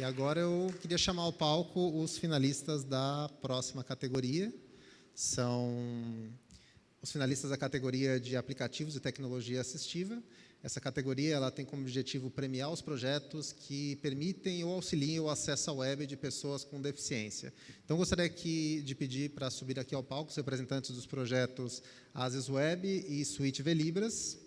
E agora eu queria chamar ao palco os finalistas da próxima categoria. São os finalistas da categoria de aplicativos e tecnologia assistiva. Essa categoria ela tem como objetivo premiar os projetos que permitem ou auxiliam o acesso à web de pessoas com deficiência. Então, gostaria de pedir para subir aqui ao palco os representantes dos projetos Asis Web e Suite Velibras.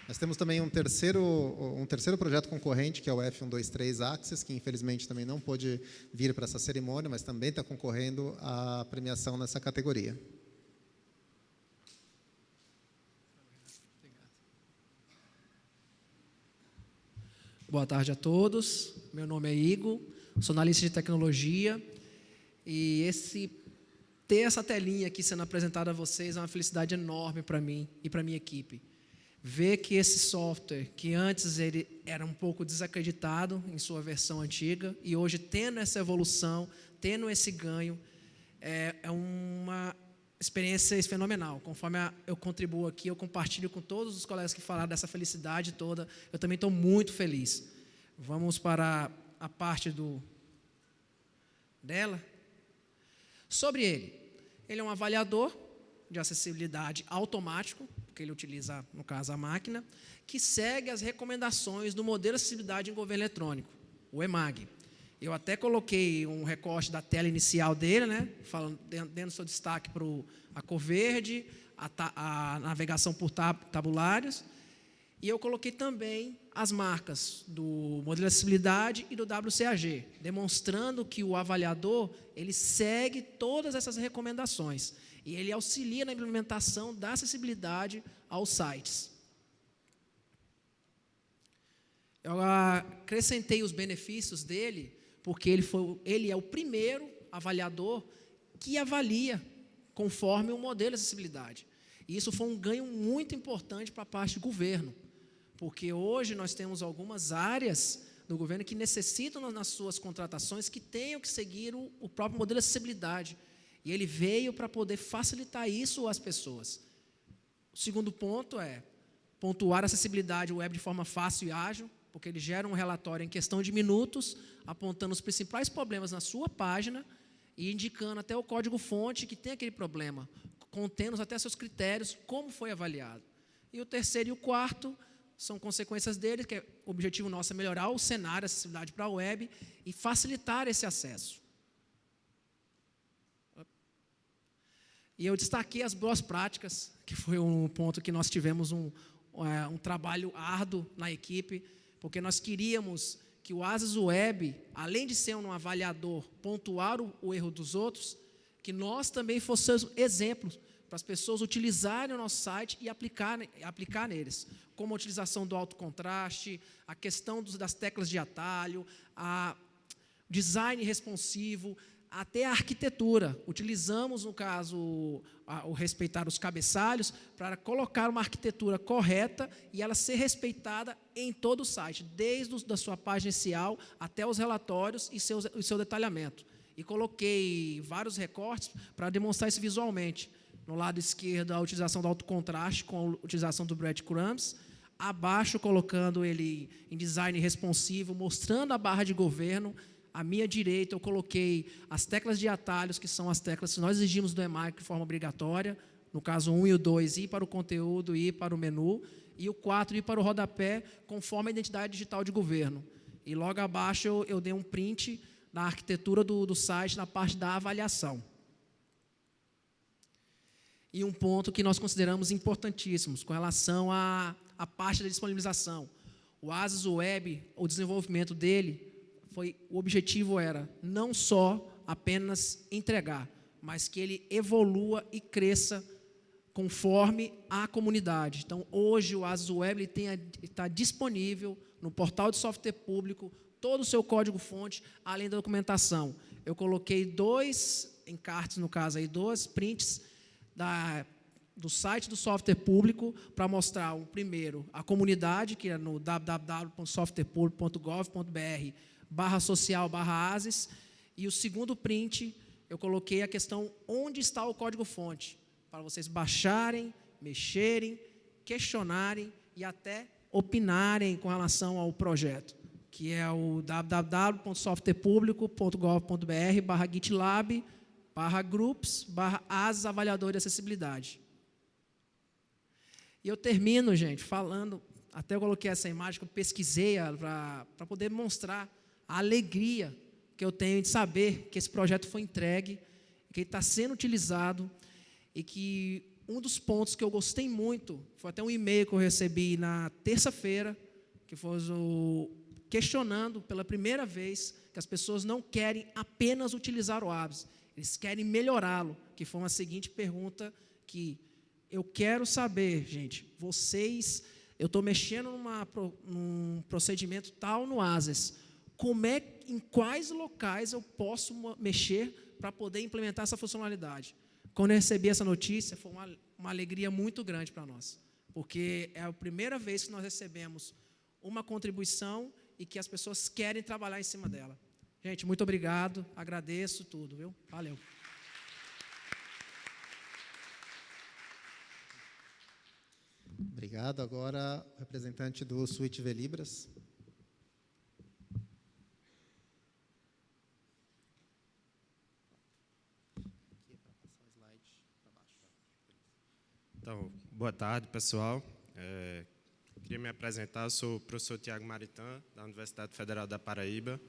Nós temos também um terceiro projeto concorrente, que é o F123 Access, que infelizmente também não pôde vir para essa cerimônia, mas também está concorrendo à premiação nessa categoria. Boa tarde a todos. Meu nome é Igor, sou analista de tecnologia e ter essa telinha aqui sendo apresentada a vocês é uma felicidade enorme para mim e para a minha equipe. Ver que esse software, que antes ele era um pouco desacreditado em sua versão antiga, e hoje tendo essa evolução, tendo esse ganho, é uma experiência fenomenal. Conforme eu contribuo aqui, eu compartilho com todos os colegas que falaram dessa felicidade toda, eu também estou muito feliz. Vamos para a parte dela. Sobre ele é um avaliador de acessibilidade automático, que ele utiliza, no caso, a máquina, que segue as recomendações do modelo de acessibilidade em governo eletrônico, o EMAG. Eu até coloquei um recorte da tela inicial dele, né, falando, dando seu destaque para a cor verde, a navegação por tabulários, e eu coloquei também as marcas do modelo de acessibilidade e do WCAG, demonstrando que o avaliador ele segue todas essas recomendações. E ele auxilia na implementação da acessibilidade aos sites. Eu acrescentei os benefícios dele, porque ele é o primeiro avaliador que avalia conforme o modelo de acessibilidade. E isso foi um ganho muito importante para a parte do governo, porque hoje nós temos algumas áreas do governo que necessitam, nas suas contratações, que tenham que seguir o próprio modelo de acessibilidade. E ele veio para poder facilitar isso às pessoas. O segundo ponto é pontuar a acessibilidade web de forma fácil e ágil, porque ele gera um relatório em questão de minutos, apontando os principais problemas na sua página e indicando até o código-fonte que tem aquele problema, contendo até seus critérios, como foi avaliado. E o terceiro e o quarto são consequências dele, que o objetivo nosso é melhorar o cenário, a acessibilidade para a web e facilitar esse acesso. E eu destaquei as boas práticas, que foi um ponto que nós tivemos um trabalho árduo na equipe, porque nós queríamos que o Asis Web, além de ser um avaliador, pontuar o erro dos outros, que nós também fossemos exemplos para as pessoas utilizarem o nosso site e aplicar neles, como a utilização do alto contraste, a questão das teclas de atalho, a design responsivo, até a arquitetura. Utilizamos, no caso, o respeitar os cabeçalhos para colocar uma arquitetura correta e ela ser respeitada em todo o site, desde a sua página inicial até os relatórios e seu detalhamento. E coloquei vários recortes para demonstrar isso visualmente. No lado esquerdo, a utilização do alto contraste com a utilização do breadcrumbs. Abaixo, colocando ele em design responsivo, mostrando a barra de governo. À minha direita, eu coloquei as teclas de atalhos, que são as teclas que nós exigimos do EMAG de forma obrigatória. No caso, o 1 e o 2, ir para o conteúdo, ir para o menu. E o 4, ir para o rodapé, conforme a identidade digital de governo. E logo abaixo, eu dei um print da arquitetura do site, na parte da avaliação. E um ponto que nós consideramos importantíssimos, com relação à parte da disponibilização. O Asis Web, o desenvolvimento dele, o objetivo era não só apenas entregar, mas que ele evolua e cresça conforme a comunidade. Então, hoje, o Asis Web está disponível no portal de software público, todo o seu código-fonte, além da documentação. Eu coloquei 2 encartes, no caso, aí, 2 prints do site do software público para mostrar, primeiro, a comunidade, que é no www.softwarepublico.gov.br/social/Asis, e o segundo print, eu coloquei a questão onde está o código-fonte, para vocês baixarem, mexerem, questionarem e até opinarem com relação ao projeto, que é o www.softwarepublico.gov.br/gitlab/groups/as avaliador de acessibilidade. E eu termino, gente, falando, até eu coloquei essa imagem, que eu pesquisei para poder mostrar a alegria que eu tenho de saber que esse projeto foi entregue, que ele está sendo utilizado, e que um dos pontos que eu gostei muito, foi até um e-mail que eu recebi na terça-feira, que foi questionando pela primeira vez que as pessoas não querem apenas utilizar o ABS, eles querem melhorá-lo, que foi uma seguinte pergunta que eu quero saber, gente, eu estou mexendo num procedimento tal no ASES, em quais locais eu posso mexer para poder implementar essa funcionalidade? Quando eu recebi essa notícia, foi uma alegria muito grande para nós, porque é a primeira vez que nós recebemos uma contribuição e que as pessoas querem trabalhar em cima dela. Gente, muito obrigado, agradeço tudo, viu? Valeu. Obrigado. Agora, o representante do Suite Velibras. Então, boa tarde, pessoal. Queria me apresentar, eu sou o professor Tiago Maritan, da Universidade Federal da Paraíba.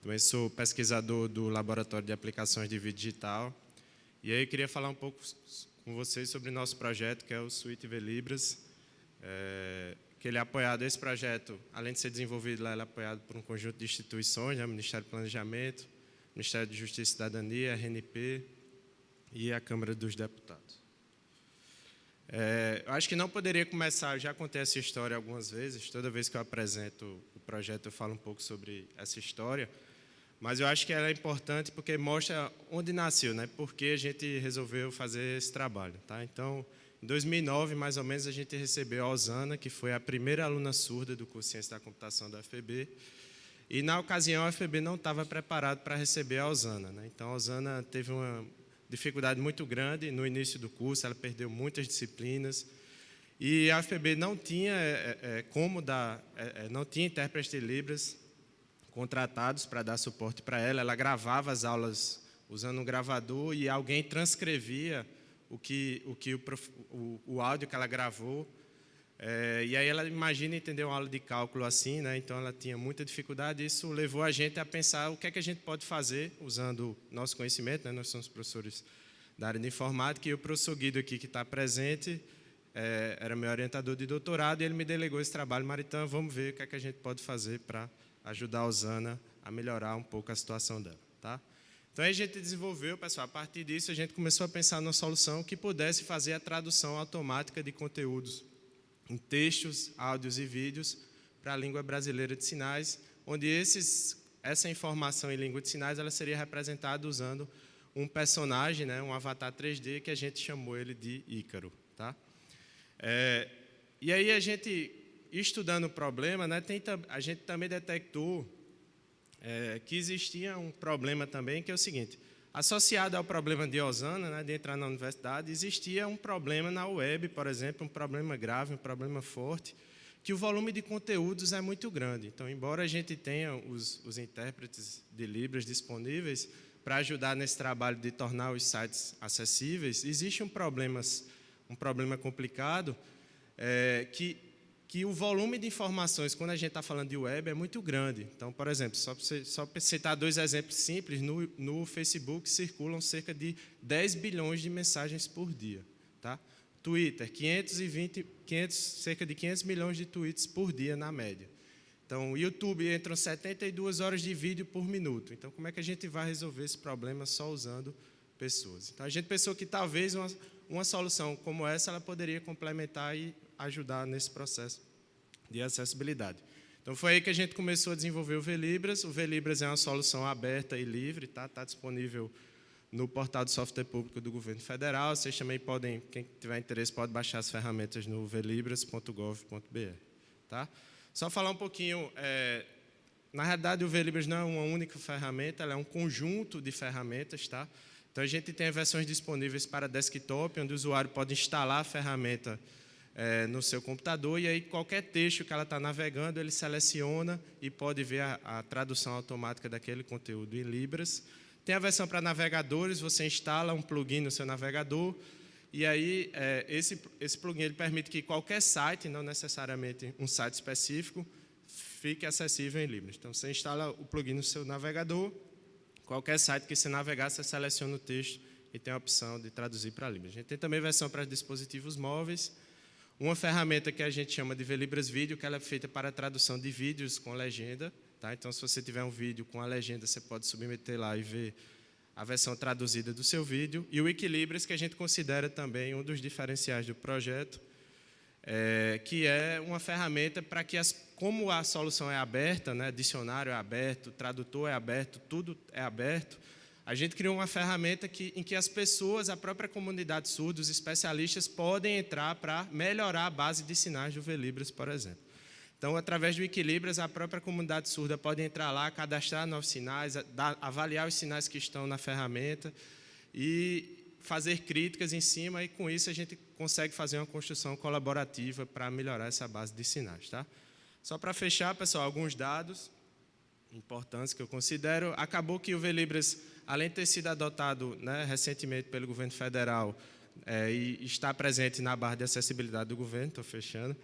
Também sou pesquisador do Laboratório de Aplicações de Vídeo Digital. E aí eu queria falar um pouco com vocês sobre o nosso projeto, que é o Suite Velibras, que ele é apoiado, esse projeto, além de ser desenvolvido lá, ele é apoiado por um conjunto de instituições, né, o Ministério do Planejamento, Ministério de Justiça e Cidadania, a RNP e a Câmara dos Deputados. Eu acho que não poderia começar, eu já contei essa história algumas vezes, toda vez que eu apresento o projeto eu falo um pouco sobre essa história, mas eu acho que ela é importante porque mostra onde nasceu, né? Por que a gente resolveu fazer esse trabalho. Tá? Então, em 2009, mais ou menos, a gente recebeu a Osana, que foi a primeira aluna surda do curso de Ciência da Computação da UFPB, e na ocasião a UFPB não estava preparada para receber a Osana. Né? Então, a Osana teve uma dificuldade muito grande no início do curso, ela perdeu muitas disciplinas, e a UFPB não tinha não tinha intérpretes de Libras contratados para dar suporte para ela. Ela gravava as aulas usando um gravador e alguém transcrevia o áudio que ela gravou. E aí ela imagina entender uma aula de cálculo assim, né? Então ela tinha muita dificuldade, e isso levou a gente a pensar o que é que a gente pode fazer usando nosso conhecimento, né? Nós somos professores da área de informática, e o professor Guido aqui que está presente era meu orientador de doutorado, e ele me delegou esse trabalho. Maritan, vamos ver o que é que a gente pode fazer para ajudar a Osana a melhorar um pouco a situação dela. Tá? Então a gente desenvolveu, pessoal, a partir disso a gente começou a pensar numa solução que pudesse fazer a tradução automática de conteúdos em textos, áudios e vídeos para a língua brasileira de sinais, onde essa informação em língua de sinais ela seria representada usando um personagem, né, um avatar 3D, que a gente chamou ele de Ícaro. Tá? E aí a gente, estudando o problema, né, a gente também detectou que existia um problema também, que é o seguinte: associado ao problema de Osana, né, de entrar na universidade, existia um problema na web, por exemplo, um problema grave, um problema forte, que o volume de conteúdos é muito grande. Então, embora a gente tenha os intérpretes de Libras disponíveis para ajudar nesse trabalho de tornar os sites acessíveis, existe um problema complicado, que o volume de informações, quando a gente está falando de web, é muito grande. Então, por exemplo, só para citar dois exemplos simples, no Facebook circulam cerca de 10 bilhões de mensagens por dia. Tá? Twitter, cerca de 500 milhões de tweets por dia, na média. Então, o YouTube entram 72 horas de vídeo por minuto. Então, como é que a gente vai resolver esse problema só usando pessoas? Então, a gente pensou que talvez uma solução como essa ela poderia complementar e ajudar nesse processo de acessibilidade. Então, foi aí que a gente começou a desenvolver o Velibras. O Velibras é uma solução aberta e livre, tá? Está disponível no portal de software público do governo federal. Vocês também podem, quem tiver interesse, pode baixar as ferramentas no velibras.gov.br. Tá? Só falar um pouquinho, na realidade o Velibras não é uma única ferramenta, ela é um conjunto de ferramentas. Tá? Então, a gente tem versões disponíveis para desktop, onde o usuário pode instalar a ferramenta no seu computador, e aí qualquer texto que ela está navegando, ele seleciona e pode ver a tradução automática daquele conteúdo em Libras. Tem a versão para navegadores, você instala um plugin no seu navegador, e aí esse plugin ele permite que qualquer site, não necessariamente um site específico, fique acessível em Libras. Então, você instala o plugin no seu navegador, qualquer site que você navegar, você seleciona o texto e tem a opção de traduzir para Libras. A gente tem também versão para dispositivos móveis, uma ferramenta que a gente chama de Velibras Vídeo, que ela é feita para a tradução de vídeos com legenda. Tá? Então, se você tiver um vídeo com a legenda, você pode submeter lá e ver a versão traduzida do seu vídeo. E o Wikilibras, que a gente considera também um dos diferenciais do projeto, que é uma ferramenta para que, como a solução é aberta, né, dicionário é aberto, tradutor é aberto, tudo é aberto, a gente criou uma ferramenta em que as pessoas, a própria comunidade surda, os especialistas, podem entrar para melhorar a base de sinais do Velibras, por exemplo. Então, através do Wikilibras, a própria comunidade surda pode entrar lá, cadastrar novos sinais, avaliar os sinais que estão na ferramenta e fazer críticas em cima, e com isso a gente consegue fazer uma construção colaborativa para melhorar essa base de sinais. Tá? Só para fechar, pessoal, alguns dados importantes que eu considero. Acabou que o Velibras, além de ter sido adotado, né, recentemente pelo governo federal e está presente na barra de acessibilidade do governo, estou fechando,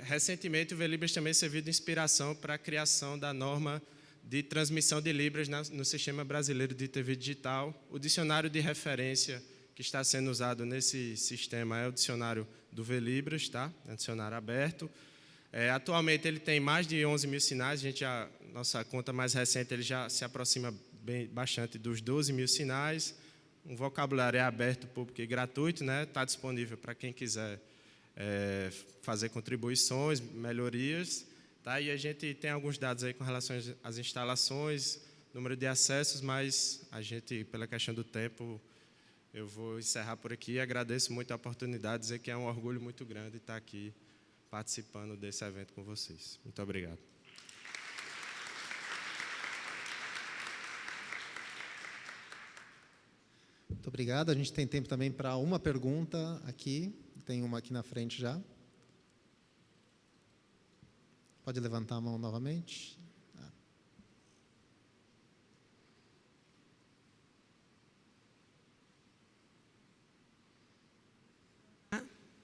recentemente o Velibras também serviu de inspiração para a criação da norma de transmissão de Libras no Sistema Brasileiro de TV Digital. O dicionário de referência que está sendo usado nesse sistema é o dicionário do Velibras, tá? É um dicionário aberto. Atualmente ele tem mais de 11 mil sinais, nossa conta mais recente ele já se aproxima bastante dos 12 mil sinais. Um vocabulário é aberto, público e gratuito, né? Está disponível para quem quiser fazer contribuições, melhorias. Tá? E a gente tem alguns dados aí com relação às instalações, número de acessos, mas a gente, pela questão do tempo, eu vou encerrar por aqui. Agradeço muito a oportunidade, dizer que é um orgulho muito grande estar aqui participando desse evento com vocês. Muito obrigado. Muito obrigado. A gente tem tempo também para uma pergunta aqui. Tem uma aqui na frente já. Pode levantar a mão novamente.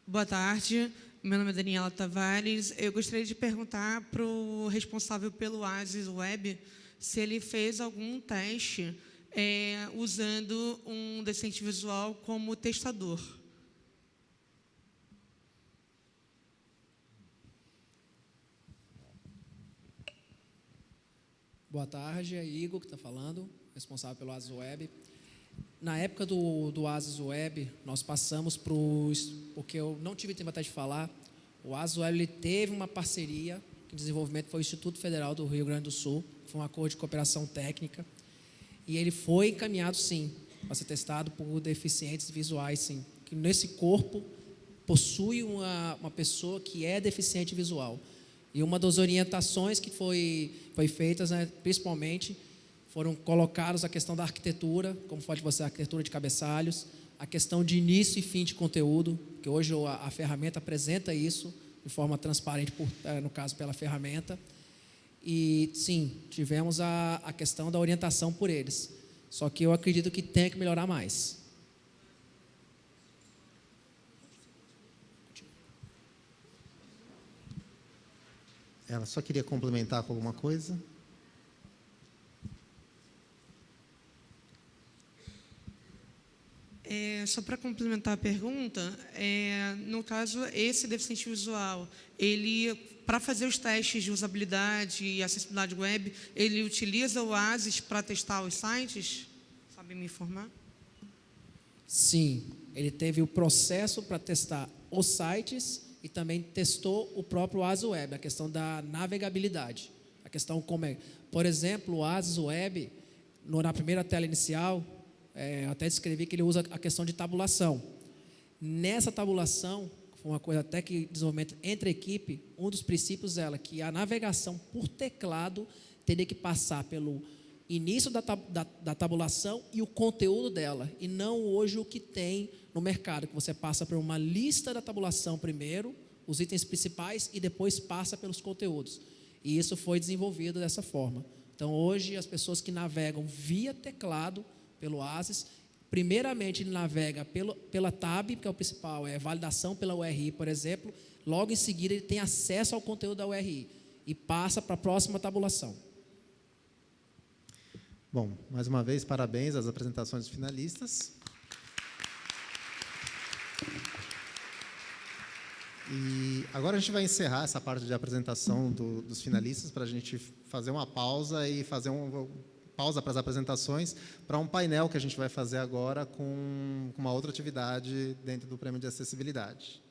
Boa tarde, meu nome é Daniela Tavares. Eu gostaria de perguntar para o responsável pelo Oasis Web se ele fez algum teste usando um deficiente visual como testador. Boa tarde, é Igor que está falando, responsável pelo Oasis Web. Na época do Oasis Web, nós passamos porque eu não tive tempo até de falar, o Oasis Web ele teve uma parceria de desenvolvimento, foi o Instituto Federal do Rio Grande do Sul, foi um acordo de cooperação técnica, e ele foi encaminhado, sim, para ser testado por deficientes visuais, sim, que nesse corpo possui uma pessoa que é deficiente visual. E uma das orientações que foi feitas, né, principalmente, foram colocados a questão da arquitetura, como pode ser a arquitetura de cabeçalhos, a questão de início e fim de conteúdo, que hoje a ferramenta apresenta isso de forma transparente, no caso, pela ferramenta. E, sim, tivemos a questão da orientação por eles. Só que eu acredito que tem que melhorar mais. Ela só queria complementar com alguma coisa. Só para complementar a pergunta, no caso, esse deficiente visual, ele, para fazer os testes de usabilidade e acessibilidade web, ele utiliza o Oasis para testar os sites? Sabe me informar? Sim, ele teve o processo para testar os sites e também testou o próprio Oasis Web, a questão da navegabilidade. A questão como é. Por exemplo, o Oasis Web, na primeira tela inicial, eu até descrevi que ele usa a questão de tabulação. Nessa tabulação, foi uma coisa até que desenvolvimento entre a equipe, um dos princípios é que a navegação por teclado teria que passar pelo início da tabulação e o conteúdo dela, e não hoje o que tem no mercado, que você passa por uma lista da tabulação primeiro, os itens principais, e depois passa pelos conteúdos. E isso foi desenvolvido dessa forma. Então, hoje, as pessoas que navegam via teclado pelo Oasis, primeiramente ele navega pela tab, que é o principal, é validação pela URI, por exemplo. Logo em seguida, ele tem acesso ao conteúdo da URI e passa para a próxima tabulação. Bom, mais uma vez, parabéns às apresentações dos finalistas. E agora a gente vai encerrar essa parte de apresentação dos finalistas para a gente fazer uma pausa e fazer uma pausa para as apresentações para um painel que a gente vai fazer agora com uma outra atividade dentro do Prêmio de Acessibilidade.